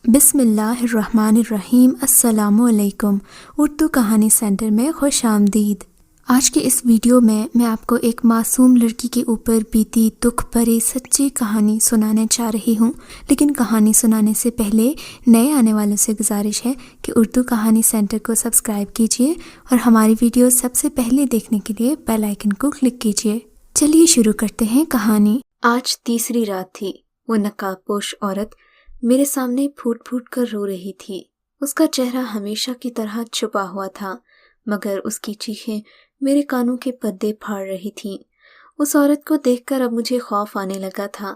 بسم اللہ الرحمن الرحیم۔ السلام علیکم۔ اردو کہانی سینٹر میں خوش آمدید۔ آج کے اس ویڈیو میں آپ کو ایک معصوم لڑکی کے اوپر بیتی دکھ بھری سچی کہانی سنانے چاہ رہی ہوں، لیکن کہانی سنانے سے پہلے نئے آنے والوں سے گزارش ہے کہ اردو کہانی سینٹر کو سبسکرائب کیجیے اور ہماری ویڈیو سب سے پہلے دیکھنے کے لیے بیل آئیکن کو کلک کیجیے۔ چلیے شروع کرتے ہیں کہانی۔ آج تیسری رات تھی۔ وہ نقاب پوش عورت میرے سامنے پھوٹ پھوٹ کر رو رہی تھی۔ اس کا چہرہ ہمیشہ کی طرح چھپا ہوا تھا، مگر اس کی چیخیں میرے کانوں کے پردے پھاڑ رہی تھیں۔ اس عورت کو دیکھ کر اب مجھے خوف آنے لگا تھا۔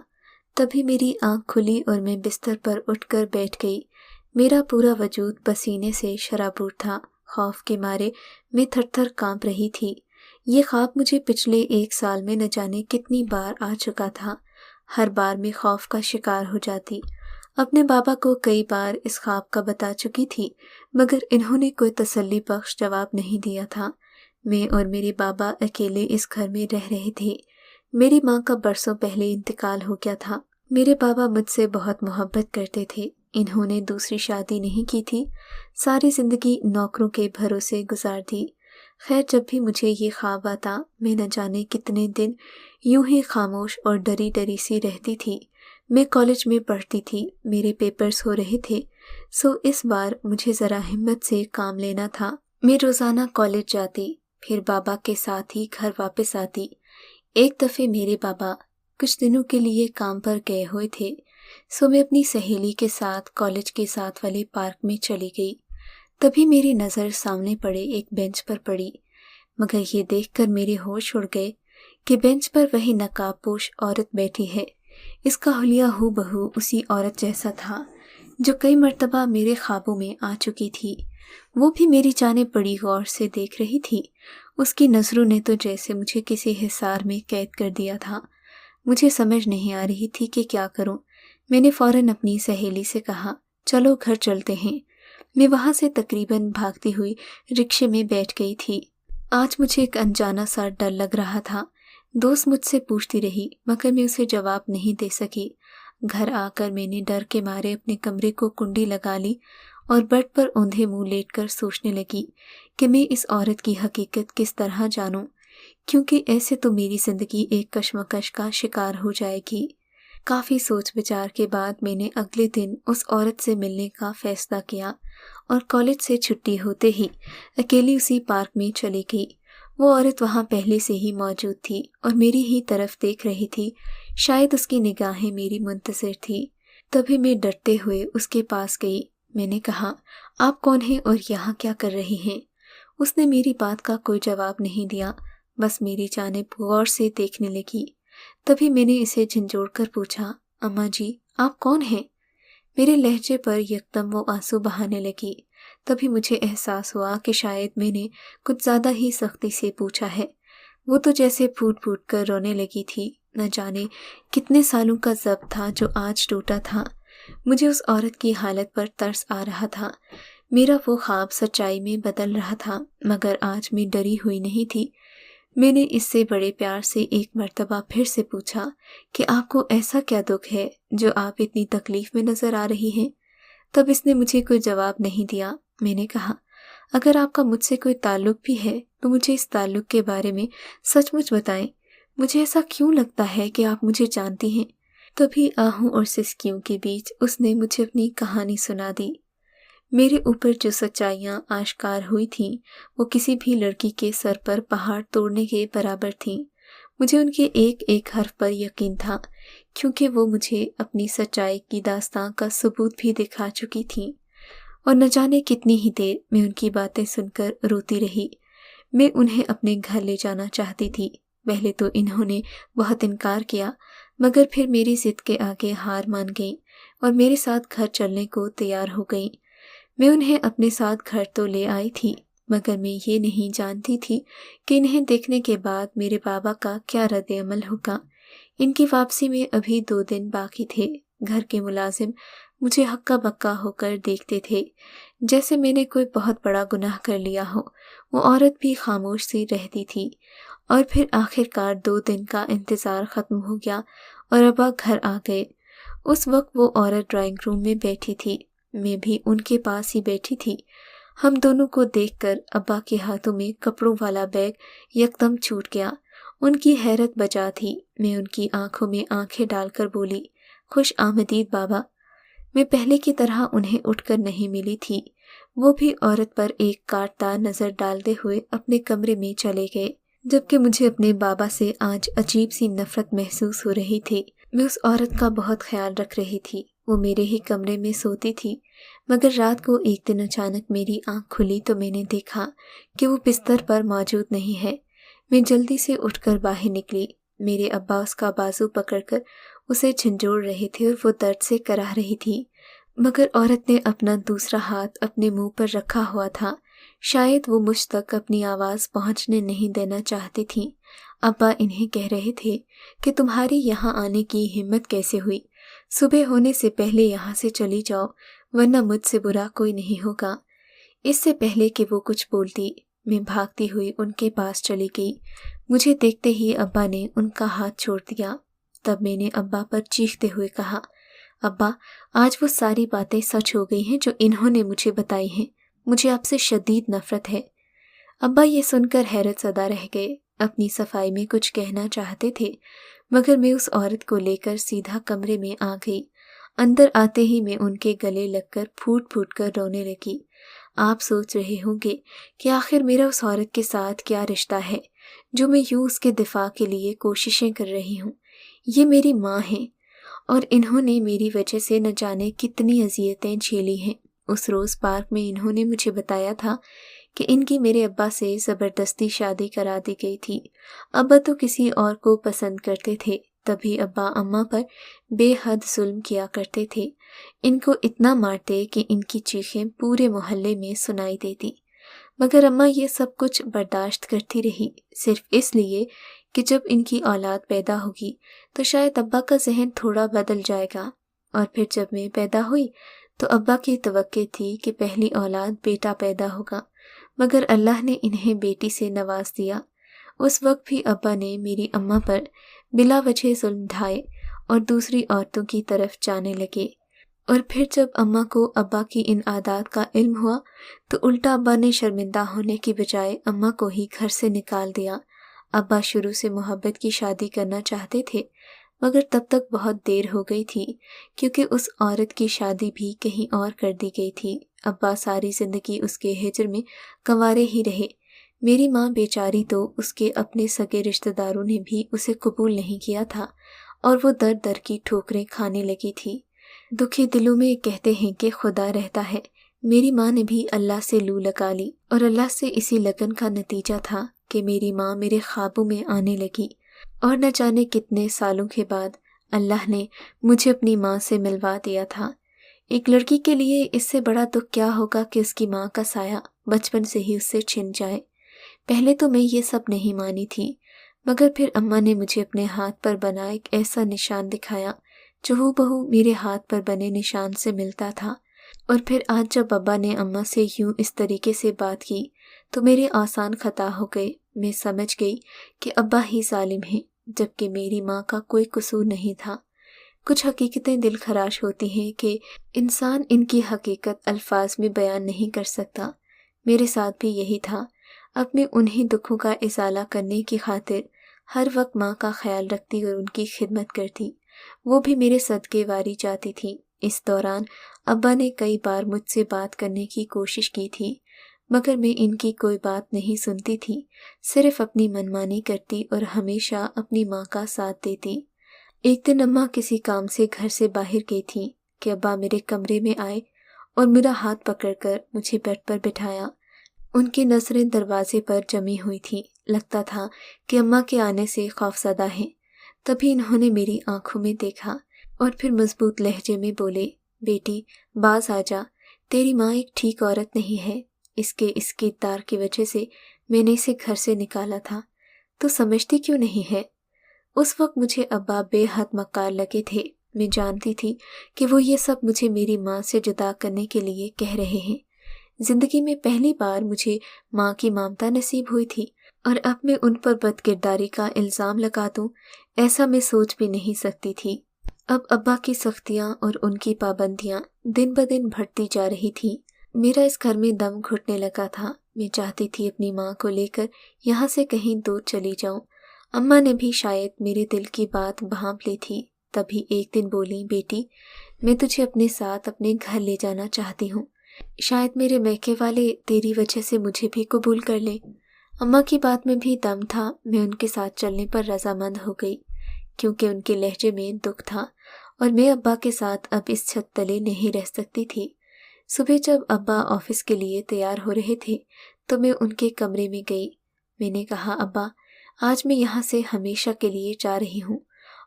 تبھی میری آنکھ کھلی اور میں بستر پر اٹھ کر بیٹھ گئی۔ میرا پورا وجود پسینے سے شرابور تھا۔ خوف کے مارے میں تھر تھر کانپ رہی تھی۔ یہ خواب مجھے پچھلے 1 سال میں نہ جانے کتنی بار آ چکا تھا۔ ہر بار میں خوف کا شکار ہو جاتی۔ اپنے بابا کو کئی بار اس خواب کا بتا چکی تھی، مگر انہوں نے کوئی تسلی بخش جواب نہیں دیا تھا۔ میں اور میرے بابا اکیلے اس گھر میں رہ رہے تھے۔ میری ماں کا برسوں پہلے انتقال ہو گیا تھا۔ میرے بابا مجھ سے بہت محبت کرتے تھے۔ انہوں نے دوسری شادی نہیں کی تھی۔ ساری زندگی نوکروں کے بھروسے گزار دی۔ خیر، جب بھی مجھے یہ خواب آتا، میں نہ جانے کتنے دن یوں ہی خاموش اور ڈری ڈری سی رہتی تھی۔ میں کالج میں پڑھتی تھی، میرے پیپرز ہو رہے تھے، سو اس بار مجھے ذرا ہمت سے کام لینا تھا۔ میں روزانہ کالج جاتی، پھر بابا کے ساتھ ہی گھر واپس آتی۔ ایک دفعہ میرے بابا کچھ دنوں کے لیے کام پر گئے ہوئے تھے، سو میں اپنی سہیلی کے ساتھ کالج کے ساتھ والے پارک میں چلی گئی۔ تبھی میری نظر سامنے پڑے ایک بینچ پر پڑی، مگر یہ دیکھ کر میرے ہوش اڑ گئے کہ بینچ پر وہی نقاب پوش عورت بیٹھی ہے۔ اس کا حلیہ ہو بہو اسی عورت جیسا تھا جو کئی مرتبہ میرے خوابوں میں آ چکی تھی۔ وہ بھی میری جانب بڑی غور سے دیکھ رہی تھی۔ اس کی نظروں نے تو جیسے مجھے کسی حصار میں قید کر دیا تھا۔ مجھے سمجھ نہیں آ رہی تھی کہ کیا کروں۔ میں نے فوراً اپنی سہیلی سے کہا، چلو گھر چلتے ہیں۔ میں وہاں سے تقریباً بھاگتی ہوئی رکشے میں بیٹھ گئی تھی۔ آج مجھے ایک انجانا سا ڈر لگ رہا تھا۔ دوست مجھ سے پوچھتی رہی، مگر میں اسے جواب نہیں دے سکی۔ گھر آ کر میں نے ڈر کے مارے اپنے کمرے کو کنڈی لگا لی اور بیڈ پر اوندھے منہ لیٹ کر سوچنے لگی کہ میں اس عورت کی حقیقت کس طرح جانوں، کیونکہ ایسے تو میری زندگی ایک کشمکش کا شکار ہو جائے گی۔ کافی سوچ بچار کے بعد میں نے اگلے دن اس عورت سے ملنے کا فیصلہ کیا اور کالج سے چھٹی ہوتے ہی اکیلی اسی پارک میں چلی گئی۔ وہ عورت وہاں پہلے سے ہی موجود تھی اور میری ہی طرف دیکھ رہی تھی۔ شاید اس کی نگاہیں میری منتظر تھی۔ تبھی میں ڈرتے ہوئے اس کے پاس گئی۔ میں نے کہا، آپ کون ہیں اور یہاں کیا کر رہی ہیں؟ اس نے میری بات کا کوئی جواب نہیں دیا، بس میری جانب غور سے دیکھنے لگی۔ تبھی میں نے اسے جھنجھوڑ کر پوچھا، اماں جی آپ کون ہیں؟ میرے لہجے پر یکدم وہ آنسو بہانے لگی۔ تبھی مجھے احساس ہوا کہ شاید میں نے کچھ زیادہ ہی سختی سے پوچھا ہے۔ وہ تو جیسے پھوٹ پھوٹ کر رونے لگی تھی۔ نہ جانے کتنے سالوں کا ضبط تھا جو آج ٹوٹا تھا۔ مجھے اس عورت کی حالت پر ترس آ رہا تھا۔ میرا وہ خواب سچائی میں بدل رہا تھا، مگر آج میں ڈری ہوئی نہیں تھی۔ میں نے اس سے بڑے پیار سے ایک مرتبہ پھر سے پوچھا کہ آپ کو ایسا کیا دکھ ہے جو آپ اتنی تکلیف میں نظر آ رہی ہیں؟ تب اس نے مجھے کوئی جواب نہیں دیا۔ میں نے کہا، اگر آپ کا مجھ سے کوئی تعلق بھی ہے تو مجھے اس تعلق کے بارے میں سچ مچ بتائیں۔ مجھے ایسا کیوں لگتا ہے کہ آپ مجھے جانتی ہیں؟ تبھی آہوں اور سسکیوں کے بیچ اس نے مجھے اپنی کہانی سنا دی۔ میرے اوپر جو سچائیاں آشکار ہوئی تھیں وہ کسی بھی لڑکی کے سر پر پہاڑ توڑنے کے برابر تھیں۔ مجھے ان کے ایک ایک حرف پر یقین تھا، کیونکہ وہ مجھے اپنی سچائی کی داستاں کا ثبوت بھی دکھا چکی تھیں۔ اور نہ جانے کتنی ہی دیر میں ان کی باتیں سن کر روتی رہی۔ میں انہیں اپنے گھر لے جانا چاہتی تھی۔ پہلے تو انہوں نے بہت انکار کیا، مگر پھر میری ضد کے آگے ہار مان گئیں اور میرے ساتھ گھر چلنے کو تیار ہو گئیں۔ میں انہیں اپنے ساتھ گھر تو لے آئی تھی، مگر میں یہ نہیں جانتی تھی کہ انہیں دیکھنے کے بعد میرے بابا کا کیا رد عمل ہوگا۔ ان کی واپسی میں ابھی 2 دن باقی تھے۔ گھر کے ملازم مجھے ہکا بکا ہو کر دیکھتے تھے، جیسے میں نے کوئی بہت بڑا گناہ کر لیا ہو۔ وہ عورت بھی خاموش سی رہتی تھی۔ اور پھر آخر کار 2 دن کا انتظار ختم ہو گیا اور ابا گھر آ گئے۔ اس وقت وہ عورت ڈرائنگ روم میں بیٹھی تھی۔ मैं भी उनके पास ही बैठी थी। हम दोनों को देखकर अब्बा के हाथों में कपड़ों वाला बैग यकदम छूट गया। उनकी हैरत बजा थी। मैं उनकी आंखों में आंखें डालकर बोली, खुश आमदीद बाबा। मैं पहले की तरह उन्हें उठकर नहीं मिली थी। वो भी औरत पर एक काटदार नज़र डालते हुए अपने कमरे में चले गए, जबकि मुझे अपने बाबा से आज अजीब सी नफरत महसूस हो रही थी। मैं उस औरत का बहुत ख्याल रख रही थी। वो मेरे ही कमरे में सोती थी, मगर रात को एक दिन अचानक मेरी आंख खुली तो मैंने देखा कि वो बिस्तर पर मौजूद नहीं है। मैं जल्दी से उठकर बाहर निकली। मेरे अब्बा उसका बाजू पकड़कर उसे झंझोड़ रहे थे और वो दर्द से कराह रही थी, मगर औरत ने अपना दूसरा हाथ अपने मुंह पर रखा हुआ था। शायद वो मुझ तक अपनी आवाज़ पहुंचने नहीं देना चाहती थी। अब्बा इन्हें कह रहे थे कि तुम्हारी यहाँ आने की हिम्मत कैसे हुई? सुबह होने से पहले यहाँ से चली जाओ, वरना मुझसे बुरा कोई नहीं होगा। इससे पहले कि वो कुछ बोलती, मैं भागती हुई उनके पास चली गई। मुझे देखते ही अब्बा ने उनका हाथ छोड़ दिया। तब मैंने अब्बा पर चीखते हुए कहा, अब्बा, आज वो सारी बातें सच हो गई हैं जो इन्होंने मुझे बताई हैं। मुझे आपसे शदीद नफरत है। अब्बा ये सुनकर हैरत ज़दा रह गए। अपनी सफाई में कुछ कहना चाहते थे, मगर मैं उस औरत को लेकर सीधा कमरे में आ गई। अंदर आते ही मैं उनके गले लगकर फूट फूट कर रोने लगी। आप सोच रहे होंगे कि आखिर मेरा उस औरत के साथ क्या रिश्ता है जो मैं यूँ उसके दिफा के लिए कोशिशें कर रही हूँ। ये मेरी माँ है और इन्होंने मेरी वजह से न जाने कितनी अजियतें झेली हैं। उस रोज़ पार्क में इन्होंने मुझे बताया था कि इनकी मेरे अब्बा से ज़बरदस्ती शादी करा दी गई थी। अब्बा तो किसी और को पसंद करते थे, तभी अब्बा अम्मा पर बेहद जुल्म किया करते थे। इनको इतना मारते कि इनकी चीखें पूरे मोहल्ले में सुनाई देती, मगर अम्मा ये सब कुछ बर्दाश्त करती रही, सिर्फ इसलिए कि जब इनकी औलाद पैदा होगी तो शायद अब्बा का जहन थोड़ा बदल जाएगा। और फिर जब मैं पैदा हुई तो अब्बा की तवक्के थी कि पहली औलाद बेटा पैदा होगा, मगर अल्लाह ने इन्हें बेटी से नवाज दिया। उस वक्त भी अब्बा ने मेरी अम्मा पर बिला वजह जुल्म ढाए और दूसरी औरतों की तरफ जाने लगे। और फिर जब अम्मा को अब्बा की इन आदात का इल्म हुआ तो उल्टा अब्बा ने शर्मिंदा होने की बजाय अम्मा को ही घर से निकाल दिया। अब्बा शुरू से मोहब्बत की शादी करना चाहते थे, मगर तब तक बहुत देर हो गई थी, क्योंकि उस औरत की शादी भी कहीं और कर दी गई थी। अब्बा सारी ज़िंदगी उसके हिजर में कंवारे ही रहे। मेरी माँ बेचारी तो उसके अपने सगे रिश्तेदारों ने भी उसे कबूल नहीं किया था और वो दर दर की ठोकरें खाने लगी थी। दुखी दिलों में कहते हैं कि खुदा रहता है। मेरी माँ ने भी अल्लाह से लू लगा ली और अल्लाह से इसी लगन का नतीजा था कि मेरी माँ मेरे ख्वाबों में आने लगी और न जाने कितने सालों के बाद अल्लाह ने मुझे अपनी माँ से मिलवा दिया था। एक लड़की के लिए इससे बड़ा दुख क्या होगा कि उसकी माँ का साया बचपन से ही उससे छिन जाए। पहले तो मैं ये सब नहीं मानी थी, मगर फिर अम्मा ने मुझे अपने हाथ पर बना एक ऐसा निशान दिखाया जो हूबहू मेरे हाथ पर बने निशान से मिलता था। और फिर आज जब बाबा ने अम्मा से यूं इस तरीके से बात की तो मेरे आसान खता हो गए। मैं समझ गई कि अब्बा ही जालिम हैं, जबकि मेरी माँ का कोई कसूर नहीं था। कुछ हकीकतें दिल खराश होती हैं कि इंसान इनकी हकीकत अल्फाज में बयान नहीं कर सकता। मेरे साथ भी यही था। अपने उन्हीं दुखों का इजाला करने की खातिर हर वक्त माँ का ख्याल रखती और उनकी खिदमत करती। वो भी मेरे सदके वारी जाती थी। इस दौरान अब्बा ने कई बार मुझसे बात करने की कोशिश की थी, मगर मैं इनकी कोई बात नहीं सुनती थी, सिर्फ अपनी मनमानी करती और हमेशा अपनी माँ का साथ देती। एक दिन अम्मा किसी काम से घर से बाहर गई थी कि अब्बा मेरे कमरे में आए और मेरा हाथ पकड़कर मुझे बेड पर बिठाया। उनकी नज़रें दरवाजे पर जमी हुई थीं। लगता था कि अम्मा के आने से खौफज़दा हैं। तभी इन्होंने मेरी आंखों में देखा और फिर मजबूत लहजे में बोले, बेटी बाज आ जा, तेरी माँ एक ठीक औरत नहीं है। इस किरदार की वजह से मैंने इसे घर से निकाला था। तो समझती क्यों नहीं है? उस वक्त मुझे अब्बा बेहद मक्कार लगे थे। मैं जानती थी कि वो ये सब मुझे मेरी माँ से जुदा करने के लिए कह रहे हैं। जिंदगी में पहली बार मुझे माँ की ममता नसीब हुई थी और अब मैं उन पर बदकिरदारी का इल्ज़ाम लगा दूं, ऐसा मैं सोच भी नहीं सकती थी। अब अब्बा की सख्तियाँ और उनकी पाबंदियाँ दिन ब दिन बढ़ती जा रही थी। मेरा इस घर में दम घुटने लगा था। मैं चाहती थी अपनी माँ को लेकर यहाँ से कहीं दूर चली जाऊं। अम्मा ने भी शायद मेरे दिल की बात भांप ली थी। तभी एक दिन बोली, बेटी, मैं तुझे अपने साथ अपने घर ले जाना चाहती हूँ। शायद मेरे मैके वाले तेरी वजह से मुझे भी कबूल कर लें। अम्मा की बात में भी दम था। मैं उनके साथ चलने पर रजामंद हो गई, क्योंकि उनके लहजे में दुख था और मैं अब्बा के साथ अब इस छत तले नहीं रह सकती थी। सुबह जब अब्बा ऑफिस के लिए तैयार हो रहे थे तो मैं उनके कमरे में गई। मैंने कहा, अब्बा, आज मैं यहाँ से हमेशा के लिए जा रही हूँ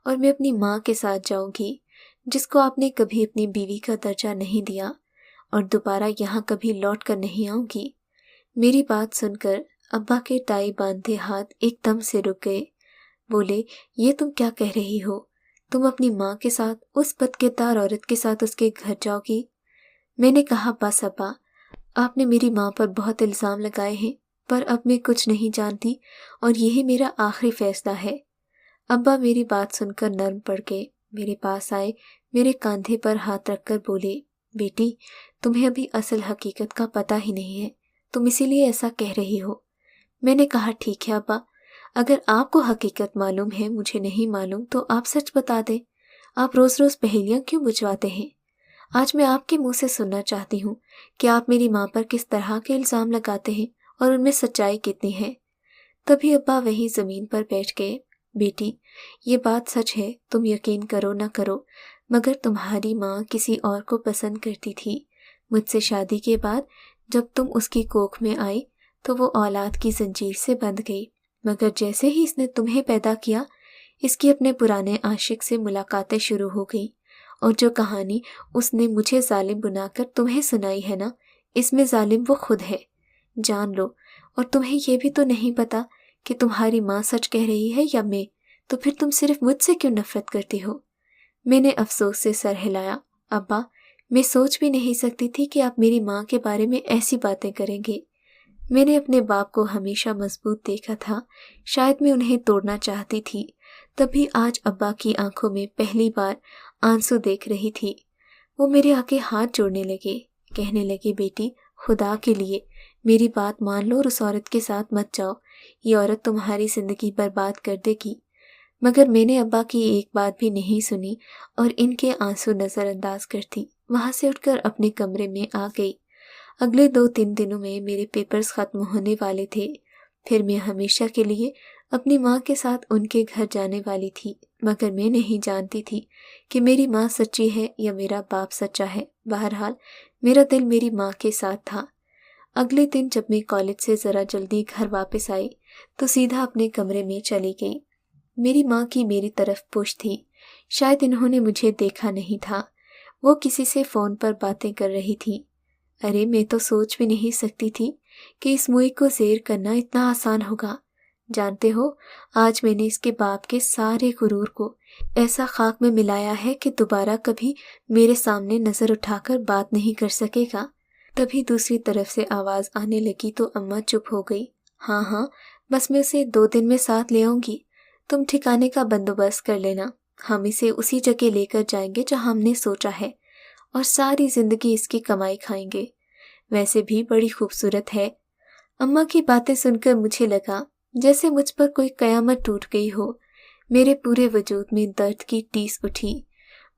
और मैं अपनी माँ के साथ जाऊँगी, जिसको आपने कभी अपनी बीवी का दर्जा नहीं दिया, और दोबारा यहाँ कभी लौट कर नहीं आऊँगी। मेरी बात सुनकर अब्बा के टाई बांधे हाथ एकदम से रुक गए। बोले, ये तुम क्या कह रही हो? तुम अपनी माँ के साथ, उस बदकिरदार औरत के साथ उसके घर जाओगी? मैंने कहा, बस अब्बा, आपने मेरी माँ पर बहुत इल्ज़ाम लगाए हैं, पर अब मैं कुछ नहीं जानती और यही मेरा आखिरी फैसला है। अब्बा मेरी बात सुनकर नर्म पड़ गए, मेरे पास आए, मेरे कंधे पर हाथ रखकर बोले, बेटी, तुम्हें अभी असल हकीकत का पता ही नहीं है, तुम इसीलिए ऐसा कह रही हो। मैंने कहा, ठीक है अब्बा, अगर आपको हकीकत मालूम है, मुझे नहीं मालूम, तो आप सच बता दें। आप रोज़ रोज़ पहेलियाँ क्यों बुझवाते हैं? आज मैं आपके मुंह से सुनना चाहती हूँ कि आप मेरी माँ पर किस तरह के इल्ज़ाम लगाते हैं और उनमें सच्चाई कितनी है। तभी अब्बा वहीं ज़मीन पर बैठ गए। बेटी, ये बात सच है, तुम यकीन करो ना करो, मगर तुम्हारी माँ किसी और को पसंद करती थी। मुझसे शादी के बाद जब तुम उसकी कोख में आई तो वो औलाद की जंजीर से बंध गई, मगर जैसे ही इसने तुम्हें पैदा किया, इसकी अपने पुराने आशिक से मुलाकातें शुरू हो गई, और जो कहानी उसने मुझे जालिम बनाकर तुम्हें सुनाई है ना, इसमें जालिम वो खुद है, जान लो। और तुम्हें ये भी तो नहीं पता कि तुम्हारी माँ सच कह रही है या मैं, तो फिर तुम सिर्फ मुझसे क्यों नफरत करती हो? मैंने अफसोस से सर हिलाया। अब्बा, मैं सोच भी नहीं सकती थी कि आप मेरी माँ के बारे में ऐसी बातें करेंगे। मैंने अपने बाप को हमेशा मजबूत देखा था, शायद मैं उन्हें तोड़ना चाहती थी। तभी आज अब्बा की आंखों में पहली बार आंसू देख रही थी। वो मेरे आगे हाथ जोड़ने लगे, कहने लगे, बेटी, खुदा के लिए मेरी बात मान लो और उस औरत के साथ मत जाओ, ये औरत तुम्हारी जिंदगी बर्बाद कर देगी। मगर मैंने अब्बा की एक बात भी नहीं सुनी और इनके आंसू नज़रअंदाज करती वहाँ से उठकर अपने कमरे में आ गई। अगले 2-3 दिनों में मेरे पेपर्स ख़त्म होने वाले थे। फिर मैं हमेशा के लिए अपनी माँ के साथ उनके घर जाने वाली थी, मगर मैं नहीं जानती थी कि मेरी माँ सच्ची है या मेरा बाप सच्चा है। बहरहाल मेरा दिल मेरी माँ के साथ था। अगले दिन जब मैं कॉलेज से ज़रा जल्दी घर वापस आई तो सीधा अपने कमरे में चली गई। मेरी माँ की मेरी तरफ पुश थी। शायद इन्होंने मुझे देखा नहीं था। वो किसी से फ़ोन पर बातें कर रही थी। अरे, मैं तो सोच भी नहीं सकती थी कि इस मुई को ज़ेर करना इतना आसान होगा। जानते हो, आज मैंने इसके बाप के सारे गुरूर को ऐसा खाक में मिलाया है कि दोबारा कभी मेरे सामने नज़र उठाकर बात नहीं कर सकेगा। तभी दूसरी तरफ से आवाज़ आने लगी तो अम्मा चुप हो गई। हाँ हाँ, बस मैं उसे 2 दिन में साथ ले आऊँगी, तुम ठिकाने का बंदोबस्त कर लेना। हम इसे उसी जगह लेकर जाएंगे जहाँ हमने सोचा है, और सारी जिंदगी इसकी कमाई खाएंगे। वैसे भी बड़ी खूबसूरत है। अम्मा की बातें सुनकर मुझे लगा जैसे मुझ पर कोई कयामत टूट गई हो। मेरे पूरे वजूद में दर्द की टीस उठी।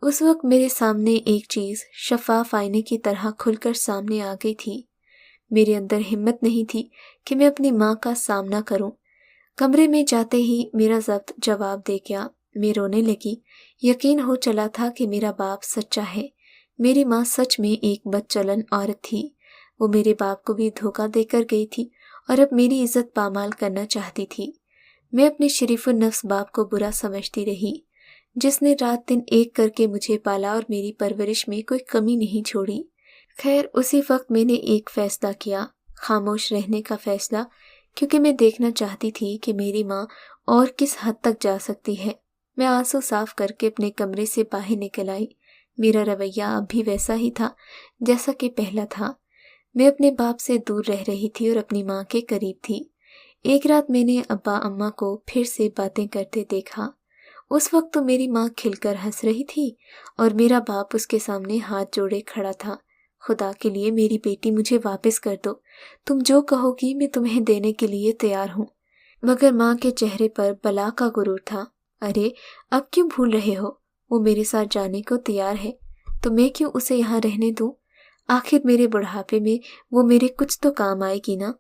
उस वक्त मेरे सामने एक चीज़ शफाफ आईने की तरह खुलकर सामने आ गई थी। मेरे अंदर हिम्मत नहीं थी कि मैं अपनी माँ का सामना करूं। कमरे में जाते ही मेरा ज़ब्त जवाब दे गया। मैं रोने लगी। यकीन हो चला था कि मेरा बाप सच्चा है। मेरी माँ सच में एक बदचलन औरत थी। वो मेरे बाप को भी धोखा देकर गई थी और अब मेरी इज्जत पामाल करना चाहती थी। मैं अपने शरीफुन नफ्स बाप को बुरा समझती रही, जिसने रात दिन एक करके मुझे पाला और मेरी परवरिश में कोई कमी नहीं छोड़ी। खैर, उसी वक्त मैंने एक फ़ैसला किया, खामोश रहने का फ़ैसला, क्योंकि मैं देखना चाहती थी कि मेरी माँ और किस हद तक जा सकती है। मैं आंसू साफ करके अपने कमरे से बाहर निकल आई। मेरा रवैया अब भी वैसा ही था जैसा कि पहला था। मैं अपने बाप से दूर रह रही थी और अपनी माँ के करीब थी। एक रात मैंने अब्बा अम्मा को फिर से बातें करते देखा। उस वक्त तो मेरी माँ खिलकर हंस रही थी और मेरा बाप उसके सामने हाथ जोड़े खड़ा था। खुदा के लिए मेरी बेटी मुझे वापस कर दो, तुम जो कहोगी मैं तुम्हें देने के लिए तैयार हूँ। मगर माँ के चेहरे पर बला का गुरूर था। अरे अब क्यों भूल रहे हो, वो मेरे साथ जाने को तैयार है, तो मैं क्यों उसे यहाँ रहने दूँ? आखिर मेरे बुढ़ापे में वो मेरे कुछ तो काम आएगी ना।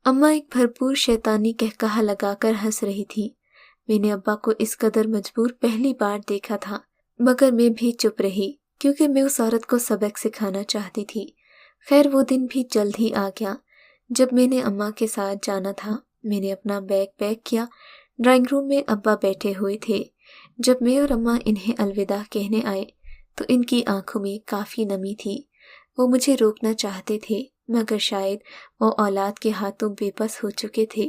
अम्मा एक भरपूर शैतानी कहकहा लगाकर हंस रही थी। मैंने अब्बा को इस कदर मजबूर पहली बार देखा था, मगर मैं भी चुप रही क्योंकि मैं उस औरत को सबक सिखाना चाहती थी। खैर वो दिन भी जल्द ही आ गया जब मैंने अम्मा के साथ जाना था। मैंने अपना बैग पैक किया। ड्राइंग रूम में अब्बा बैठे हुए थे। जब मैं और अम्मा इन्हें अलविदा कहने आए तो इनकी आंखों में काफ़ी नमी थी। वो मुझे रोकना चाहते थे, मगर शायद वो औलाद के हाथों बेबस हो चुके थे।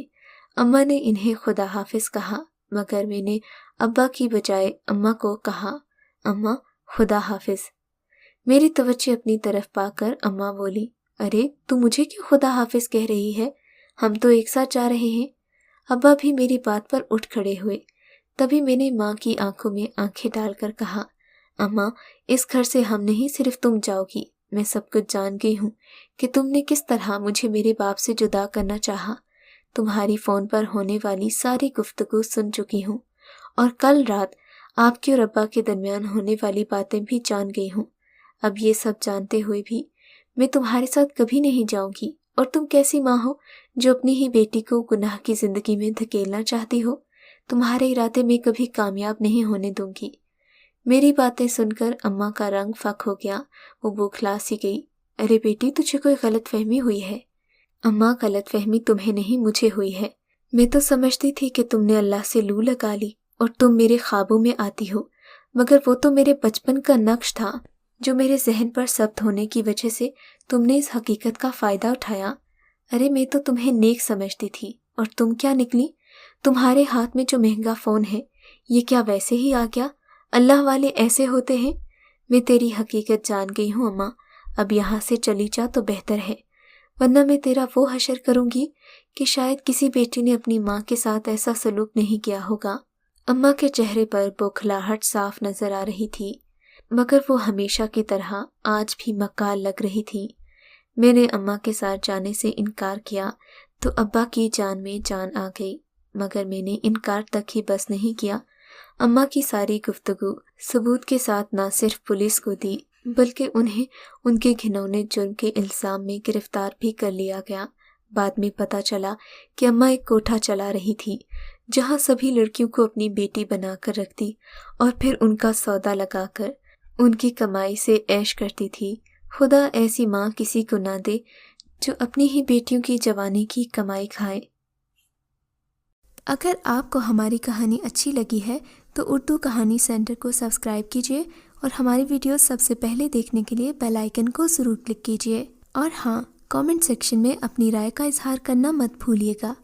अम्मा ने इन्हें खुदा हाफिज कहा, मगर मैंने अब्बा की बजाय अम्मा को कहा, अम्मा खुदा हाफिज। मेरी तवज्जो अपनी तरफ पाकर अम्मा बोली, अरे तू मुझे क्यों खुदा हाफिज कह रही है, हम तो एक साथ जा रहे हैं। अब्बा भी मेरी बात पर उठ खड़े हुए। तभी मैंने माँ की आंखों में आंखें डालकर कहा, अम्मा इस घर से हम नहीं, सिर्फ तुम जाओगी। मैं सब कुछ जान गई हूँ कि तुमने किस तरह मुझे मेरे बाप से जुदा करना चाहा। तुम्हारी फ़ोन पर होने वाली सारी गुफ्तगू सुन चुकी हूँ और कल रात आपके और अब्बा के दरमियान होने वाली बातें भी जान गई हूँ। अब ये सब जानते हुए भी मैं तुम्हारे साथ कभी नहीं जाऊंगी, और तुम कैसी माँ हो जो अपनी ही बेटी को गुनाह की ज़िंदगी में धकेलना चाहती हो। तुम्हारे इरादे में कभी कामयाब नहीं होने दूंगी। मेरी बातें सुनकर अम्मा का रंग फक हो गया। वो बौखला सी गई। अरे बेटी तुझे कोई गलत फहमी हुई है। अम्मा गलत फहमी तुम्हें नहीं मुझे हुई है। मैं तो समझती थी कि तुमने अल्लाह से लू लगा ली और तुम मेरे ख्वाबों में आती हो, मगर वो तो मेरे बचपन का नक्श था जो मेरे जहन पर सब्त होने की वजह से तुमने इस हकीकत का फ़ायदा उठाया। अरे मैं तो तुम्हें नेक समझती थी और तुम क्या निकली। तुम्हारे हाथ में जो महंगा फ़ोन है ये क्या वैसे ही आ गया? अल्लाह वाले ऐसे होते हैं। मैं तेरी हकीकत जान गई हूँ अम्मा, अब यहाँ से चली जा तो बेहतर है, वरना मैं तेरा वो हशर करूँगी कि शायद किसी बेटी ने अपनी माँ के साथ ऐसा सलूक नहीं किया होगा। अम्मा के चेहरे पर बौखलाहट साफ नजर आ रही थी, मगर वो हमेशा की तरह आज भी मक्कार लग रही थी। मैंने अम्मा के साथ जाने से इनकार किया तो अब्बा की जान में जान आ गई, मगर मैंने इनकार तक ही बस नहीं किया। अम्मा की सारी गुफ्तगू सबूत के साथ ना सिर्फ पुलिस को दी, बल्कि उन्हें उनके घिनौने जुर्म के इल्ज़ाम में गिरफ्तार भी कर लिया गया। बाद में पता चला कि अम्मा एक कोठा चला रही थी जहां सभी लड़कियों को अपनी बेटी बनाकर रखती और फिर उनका सौदा लगाकर उनकी कमाई से ऐश करती थी। खुदा ऐसी माँ किसी को ना दे जो अपनी ही बेटियों की जवानी की कमाई खाए। अगर आपको हमारी कहानी अच्छी लगी है तो उर्दू कहानी सेंटर को सब्सक्राइब कीजिए और हमारी वीडियो सबसे पहले देखने के लिए बेल आइकन को ज़रूर क्लिक कीजिए। और हाँ, कमेंट सेक्शन में अपनी राय का इजहार करना मत भूलिएगा।